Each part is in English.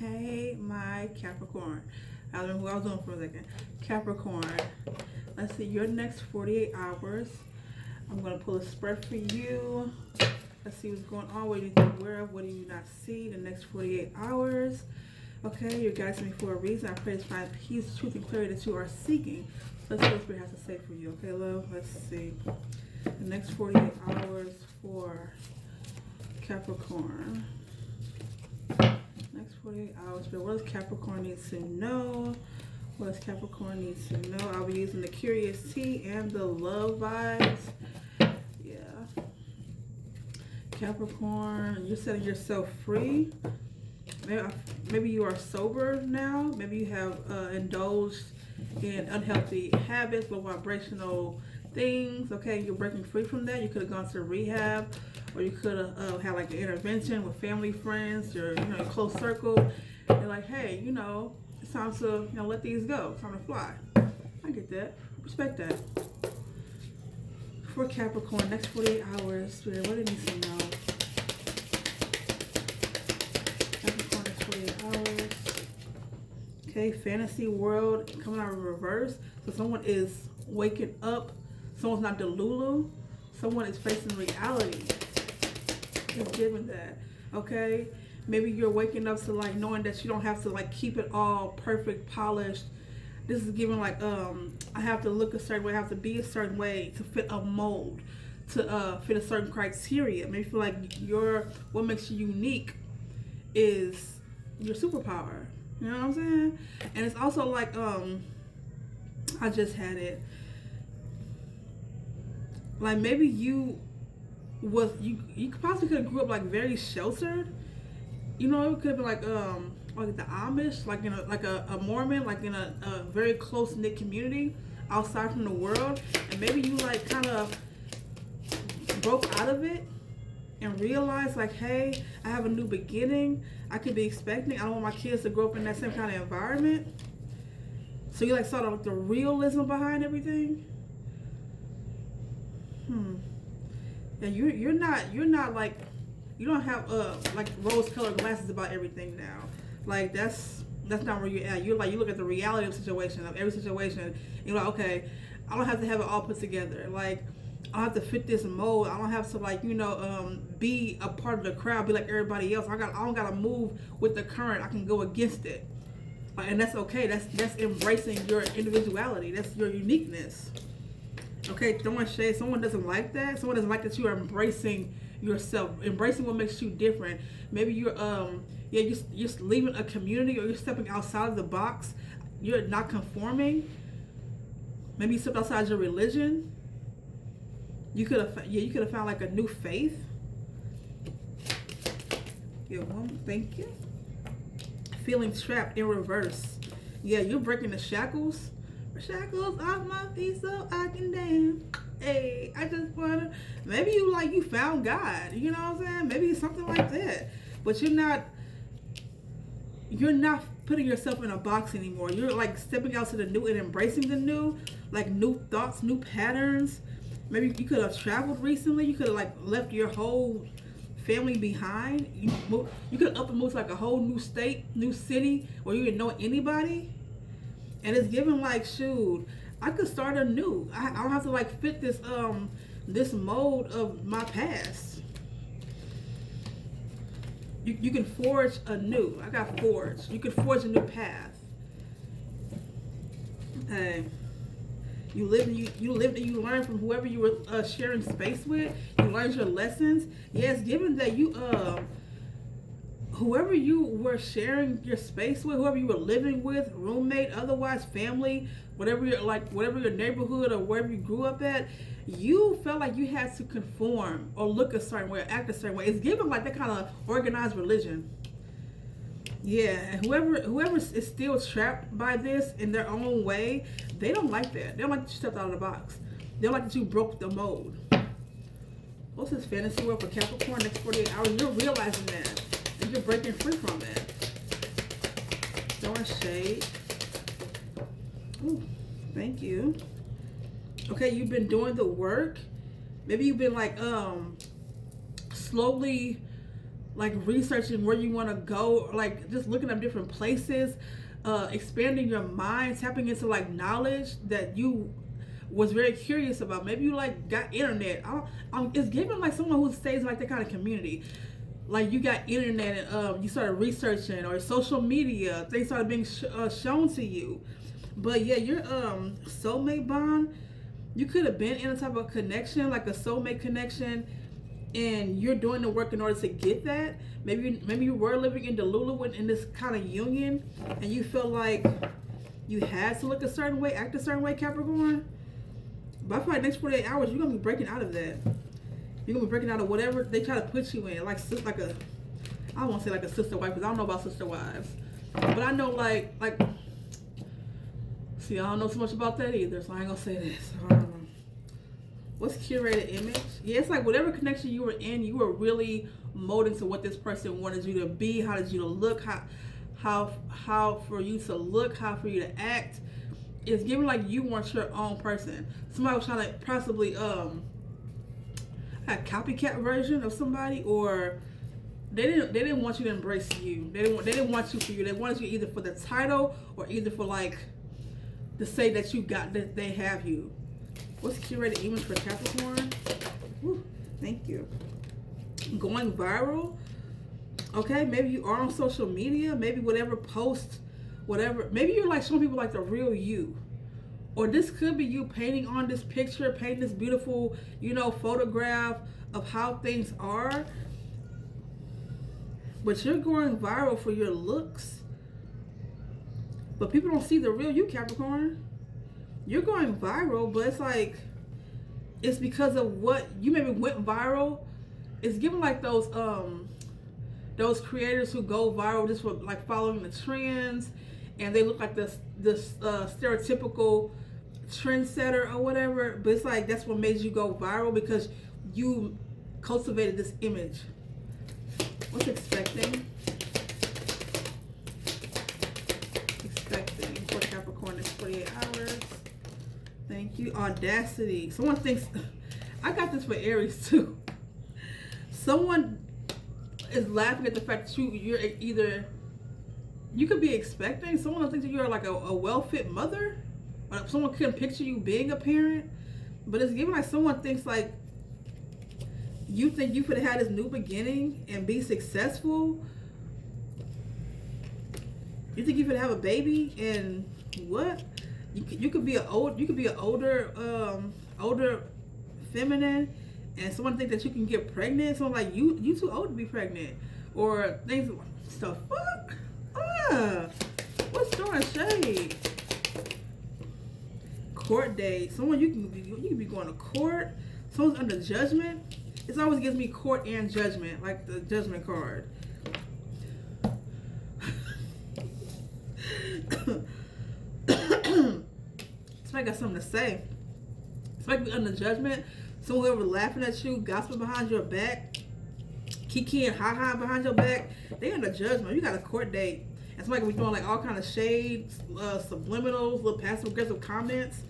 Hey, my Capricorn. I don't know who I was doing for a second. Capricorn. Let's see, your next 48 hours. I'm going to pull a spread for you. Let's see what's going on. What do you think aware of? What do you not see the next 48 hours? Okay, you're guiding me for a reason. I pray to find peace, truth, and clarity that you are seeking. Let's see what Spirit has to say for you. Okay, love? Let's see. The next 48 hours for Capricorn. Next 48 hours. But what does Capricorn need to know? What does Capricorn need to know? I'll be using the Curious Tea and the Love Vibes. Yeah. Capricorn, you're setting yourself free. Maybe you are sober now. Maybe you have indulged in unhealthy habits, low vibrational things. Okay, you're breaking free from that. You could have gone to rehab, or you could have had like an intervention with family, friends, your your close circle. You're like, hey, it's time to let these go. It's time to fly. I get that. Respect that. For Capricorn, next 48 hours, Spirit, what do you need to know? Capricorn, next 48 hours. Okay, fantasy world coming out in reverse. So someone is waking up. Someone's not delulu. Someone is facing reality. It's given that. Okay? Maybe you're waking up to knowing that you don't have to keep it all perfect, polished. This is giving I have to look a certain way, I have to be a certain way to fit a mold, to fit a certain criteria. Maybe feel like what makes you unique is your superpower. You know what I'm saying? And it's also I just had it. Maybe you possibly could have grew up very sheltered. It could have been like the Amish, in a Mormon, in a very close knit community outside from the world, and maybe you kind of broke out of it and realized hey, I have a new beginning. I could be expecting. I don't want my kids to grow up in that same kind of environment. So you saw the realism behind everything. Yeah, you're not you don't have rose-colored glasses about everything now. That's not where you're at. You look at the reality of every situation, and you're like, okay, I don't have to have it all put together. I don't have to fit this mold. I don't have to be a part of the crowd, be like everybody else. I don't gotta move with the current. I can go against it. And that's okay. That's embracing your individuality. That's your uniqueness. Okay, throwing shade. Someone doesn't like that. Someone doesn't like that you are embracing yourself, embracing what makes you different. Maybe you're you're leaving a community, or you're stepping outside of the box. You're not conforming. Maybe you stepped outside your religion. You could have found a new faith. Thank you. Feeling trapped in reverse. Yeah, you're breaking the shackles. Shackles off my feet so I can dance. Hey, I just wanna. Maybe you found God. You know what I'm saying? Maybe it's something like that. But you're not putting yourself in a box anymore. You're stepping out to the new and embracing the new, new thoughts, new patterns. Maybe you could have traveled recently. You could have left your whole family behind. You could have up and moved to a whole new state, new city, where you didn't know anybody. And it's given shoot, I could start anew. I don't have to fit this mold of my past. You can forge anew. I got forged. You can forge a new path. Hey, you live and you learn from whoever you were sharing space with. You learned your lessons. Yeah, it's given that you whoever you were sharing your space with, whoever you were living with, roommate, otherwise family, whatever your neighborhood or wherever you grew up at, you felt like you had to conform or look a certain way or act a certain way. It's given that kind of organized religion. Yeah, and whoever is still trapped by this in their own way, they don't like that. They don't like that you stepped out of the box. They don't like that you broke the mold. What's this fantasy world for Capricorn next 48 hours? You're realizing that. You're breaking free from it. Throwing shade. Ooh, thank you. Okay, you've been doing the work. Maybe you've been slowly like researching where you want to go, like just looking up different places, expanding your mind, tapping into like knowledge that you was very curious about. Maybe you like got internet. It's given like someone who stays in like that kind of community. Like you got internet and you started researching, or social media, things started being shown to you. But yeah, your soulmate bond, you could have been in a type of connection, like a soulmate connection, and you're doing the work in order to get that. Maybe you were living in Delulu in this kind of union, and you feel like you had to look a certain way, act a certain way, Capricorn. But I feel like next 48 hours, you're gonna be breaking out of that. You're gonna be breaking out of whatever they try to put you in, like a, I don't want to say like a sister wife, because I don't know about sister wives, but I know like. See, I don't know so much about that either, so I ain't gonna say this. What's curated image? Yeah, it's like whatever connection you were in, you were really molding to what this person wanted you to be. How did you look? How for you to look? How for you to act? It's giving like you weren't your own person. Somebody was trying to possibly a copycat version of somebody, or they didn't want you to embrace you. They didn't want you for you. They wanted you either for the title or either for like to say that you got that they have you. What's curated image for Capricorn? Woo, thank you. Going viral. Okay, maybe you are on social media. Maybe whatever post, whatever. Maybe you're like showing people like the real you. Or this could be you painting on this picture, painting this beautiful, photograph of how things are. But you're going viral for your looks. But people don't see the real you, Capricorn. You're going viral, but it's like, it's because of what you maybe went viral. It's given like those creators who go viral just for like following the trends, and they look like this stereotypical trendsetter or whatever. But it's like that's what made you go viral, because you cultivated this image. What's expecting? Expecting for Capricorn is 48 hours. Thank you. Audacity. Someone thinks, I got this for Aries too. Someone is laughing at the fact that you're either, you could be expecting, someone thinks that you're like a well-fit mother, or someone couldn't picture you being a parent. But it's given like someone thinks like you think you could have had this new beginning and be successful. You think you could have a baby, and what? You could be an older feminine, and someone think that you can get pregnant. So like you too old to be pregnant, or things. The fuck? What's throwing shade? Court date. Someone you can be going to court. Someone's under judgment. It always gives me court and judgment, like the judgment card. Somebody got something to say. Somebody be under judgment. Someone whoever laughing at you, gossiping behind your back, kiki and ha-ha behind your back, they under judgment. You got a court date. And somebody be doing like all kind of shades, subliminals, little passive aggressive comments.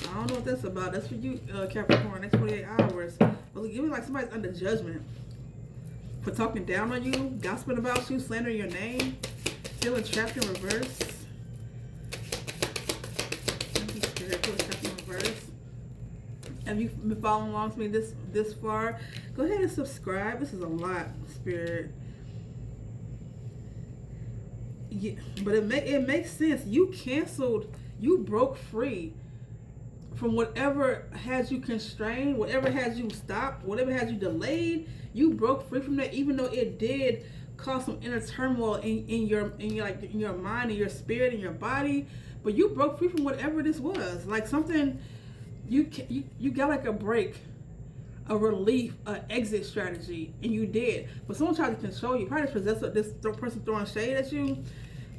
I don't know what that's about. That's for you, Capricorn. Next 48 hours. But give me like somebody's under judgment for talking down on you, gossiping about you, slandering your name, feeling trapped in reverse. Have you been following along to me this far? Go ahead and subscribe. This is a lot, Spirit. Yeah, but it makes sense. You broke free from whatever has you constrained, whatever has you stopped, whatever has you delayed. You broke free from that, even though it did cause some inner turmoil in your mind, in your spirit, in your body. But you broke free from whatever this was, like something. You got like a break, a relief, an exit strategy, and you did. But someone tried to control you, probably possessed this person throwing shade at you.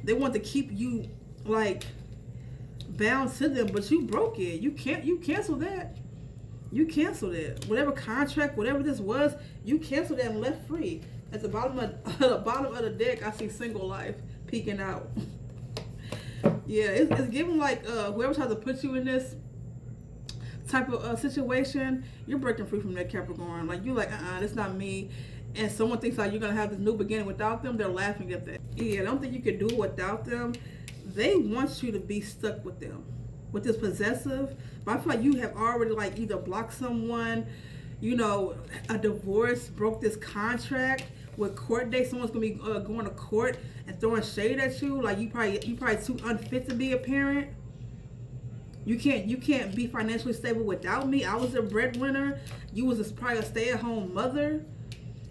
They want to keep you like bound to them, but you broke it. You canceled that. You canceled it. Whatever contract, whatever this was, you canceled that and left free. At the bottom of the deck, I see single life peeking out. Yeah, it's giving like whoever tries to put you in this type of situation, you're breaking free from that, Capricorn. Like you like, that's not me. and someone thinks like you're gonna have this new beginning without them, they're laughing at that. Yeah, I don't think you could do it without them. They want you to be stuck with them, with this possessive. But I feel like you have already like either blocked someone, you know, a divorce, broke this contract with court date. Someone's gonna be going to court and throwing shade at you. Like you probably too unfit to be a parent. You can't be financially stable without me. I was a breadwinner. You was probably a stay-at-home mother.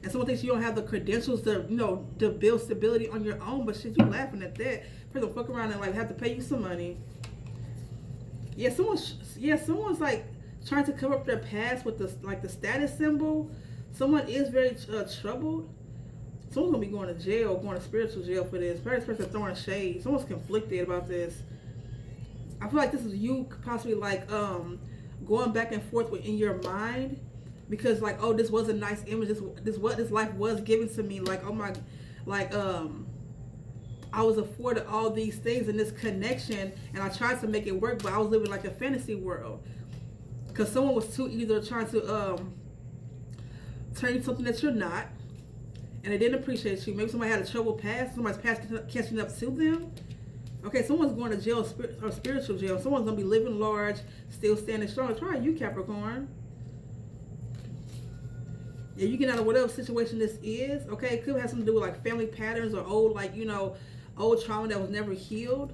And someone thinks you don't have the credentials to, you know, to build stability on your own. But shit, you laughing at that. Person fuck around and like have to pay you some money. Yeah, someone's like trying to cover up their past with the status symbol. Someone is very troubled. Someone's gonna be going to jail, going to spiritual jail for this. This person throwing shade. Someone's conflicted about this. I feel like this is you possibly like going back and forth within your mind. Because like, oh, this was a nice image. This what this life was given to me. Like, oh my, like I was afforded all these things in this connection, and I tried to make it work, but I was living like a fantasy world. Because someone was too either trying to turn you something that you're not, and they didn't appreciate you. Maybe somebody had a troubled past. Somebody's past catching up to them. Okay, someone's going to jail or spiritual jail. Someone's gonna be living large, still standing strong. Try you, Capricorn. Yeah, you get out of whatever situation this is. Okay, it could have something to do with like family patterns or old, like, you know, old trauma that was never healed.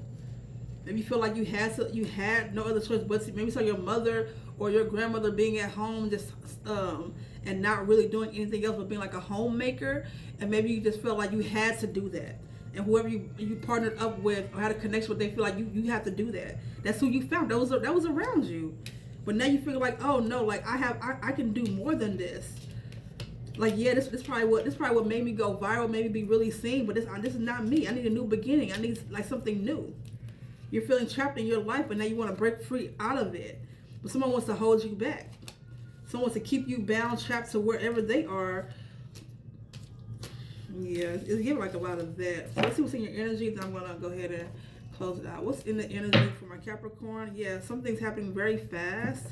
Maybe you feel like you had no other choice but to, maybe saw your mother or your grandmother being at home just and not really doing anything else but being like a homemaker, and maybe you just felt like you had to do that. And whoever you partnered up with or had a connection with, they feel like you have to do that. That's who you found. That was around you. But now you feel like, oh no, like I can do more than this. Like, yeah, this probably what made me go viral, made me be really seen, but this is not me. I need a new beginning. I need like something new. You're feeling trapped in your life, and now you want to break free out of it. But someone wants to hold you back. Someone wants to keep you bound, trapped to wherever they are. Yeah, it's giving like a lot of that. So let's see what's in your energy. Then I'm gonna go ahead and close it out. What's in the energy for my Capricorn? Yeah, something's happening very fast.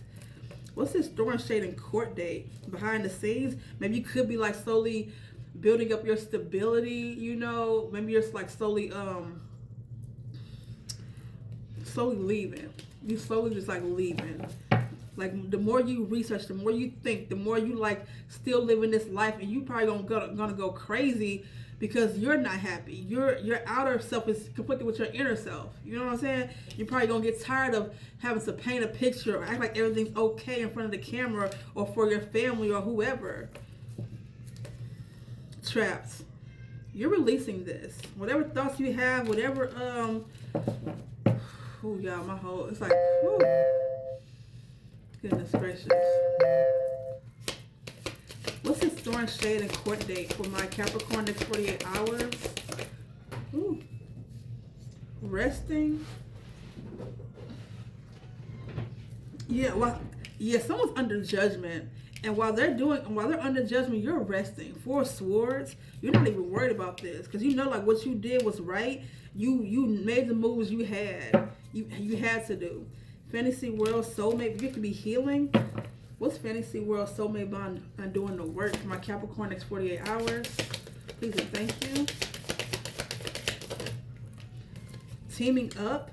What's this throwing shade and court date behind the scenes? Maybe you could be like slowly building up your stability, you know. Maybe you're like slowly leaving. You slowly just like leaving. Like the more you research, the more you think, the more you like still living this life, and you probably gonna go crazy because you're not happy. Your outer self is conflicted with your inner self. You know what I'm saying? You're probably gonna get tired of having to paint a picture or act like everything's okay in front of the camera or for your family or whoever. Trapped. You're releasing this. Whatever thoughts you have, whatever oh y'all, my whole it's like whew. Goodness gracious. What's this throwing shade and court date for my Capricorn next 48 hours? Ooh. Resting. Yeah, well, yeah, someone's under judgment. And while they're under judgment, you're resting. Four Swords, you're not even worried about this. Because you know like what you did was right. You made the moves you had. You had to do. Fantasy world, soulmate, you could be healing. What's fantasy world, soulmate bond and doing the work for my Capricorn next 48 hours? Please and thank you. Teaming up.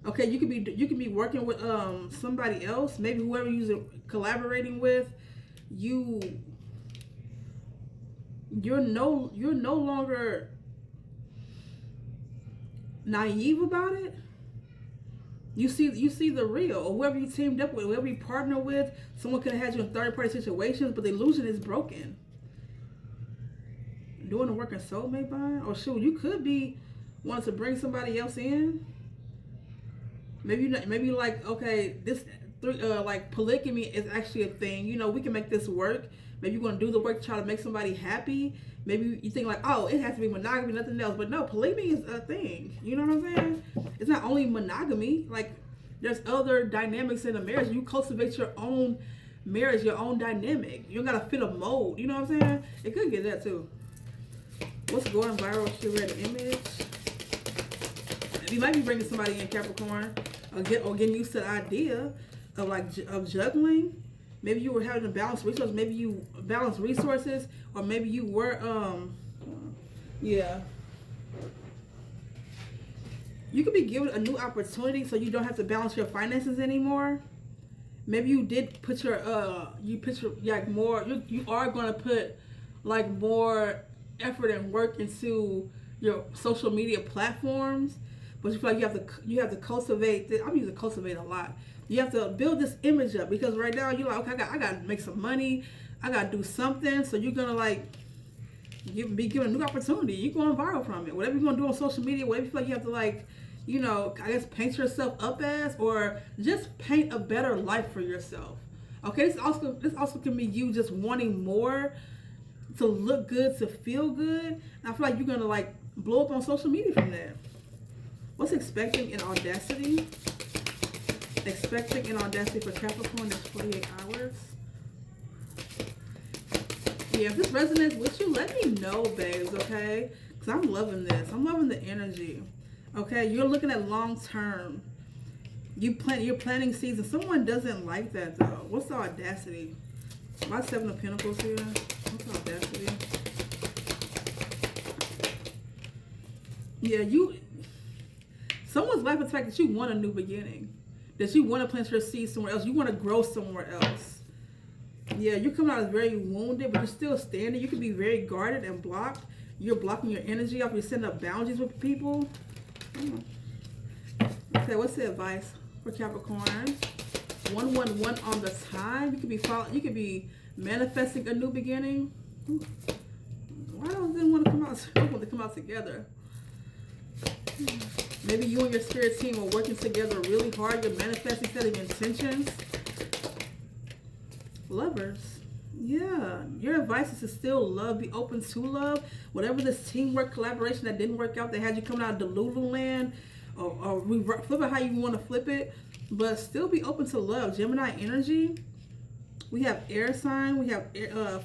Okay, you could be working with somebody else, maybe whoever you're collaborating with. You're no longer naive about it. You see the real, or whoever you teamed up with, whoever you partner with. Someone could have had you in third-party situations, but the illusion is broken. Doing the work in soulmate bond, or shoot, you could be wanting to bring somebody else in. Maybe like, okay, this like polygamy is actually a thing. You know, we can make this work. Maybe you're gonna do the work to try to make somebody happy. Maybe you think like, oh, it has to be monogamy, nothing else. But no, polygamy is a thing. You know what I'm saying? It's not only monogamy. Like, there's other dynamics in a marriage. You cultivate your own marriage, your own dynamic. You don't gotta fit a mold. You know what I'm saying? It could get that too. What's going viral? Curated image. You might be bringing somebody in, Capricorn, or getting used to the idea of juggling. Maybe you were having to balance resources. Maybe you balance resources, or maybe you were yeah. You could be given a new opportunity so you don't have to balance your finances anymore. Maybe you did put your like more, you are going to put like more effort and work into your social media platforms, but you feel like you have to cultivate I'm using cultivate a lot. You have to build this image up, because right now you're like, okay, I got to make some money, I got to do something. So you're going to like be given a new opportunity. You're going viral from it. Whatever you're going to do on social media, whatever you feel like you have to like, you know, I guess paint yourself up as, or just paint a better life for yourself. Okay, this also can be you just wanting more, to look good, to feel good. And I feel like you're gonna like blow up on social media from there. What's expecting in audacity? Expecting in audacity for Capricorn is 48 hours. Yeah, if this resonates with you, let me know, babes, okay? Because I'm loving this. I'm loving the energy. Okay, you're looking at long term. You're planting seeds, and someone doesn't like that though. What's the audacity? My 7 of Pentacles here. What's the audacity? Yeah, someone's life is the fact that you want a new beginning, that you want to plant your seeds somewhere else. You want to grow somewhere else. Yeah, you're coming out as very wounded, but you're still standing. You can be very guarded and blocked. You're blocking your energy off. You're setting up boundaries with people. Okay, what's the advice for Capricorn? 111 on the time. You could be manifesting a new beginning. Why don't they want to come out? They want to come out together. Maybe you and your spirit team are working together really hard. You're manifesting, setting intentions. Lovers. Yeah, your advice is to still love, be open to love. Whatever this teamwork, collaboration that didn't work out, they had you coming out of Delulu land, or flip it how you want to flip it, but still be open to love. Gemini energy. We have air sign, we have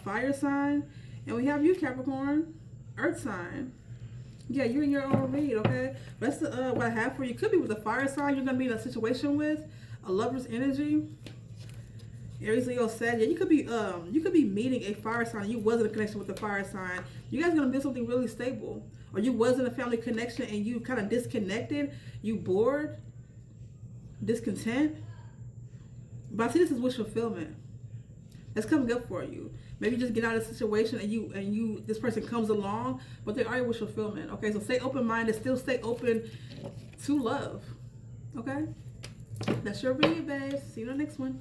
fire sign, and we have you, Capricorn, earth sign. Yeah, you're in your own read, okay? That's what I have for you. Could be with a fire sign you're gonna be in a situation with, a lover's energy. Aries, Leo, Sag. Yeah, you could be meeting a fire sign. You was in a connection with the fire sign. You guys are gonna build something really stable, or you was in a family connection and you kind of disconnected. You bored, discontent. But I see this as wish fulfillment. That's coming up for you. Maybe just get out of the situation and this person comes along, but they are your wish fulfillment. Okay, so stay open minded. Still stay open to love. Okay, that's your read, babes. See you in the next one.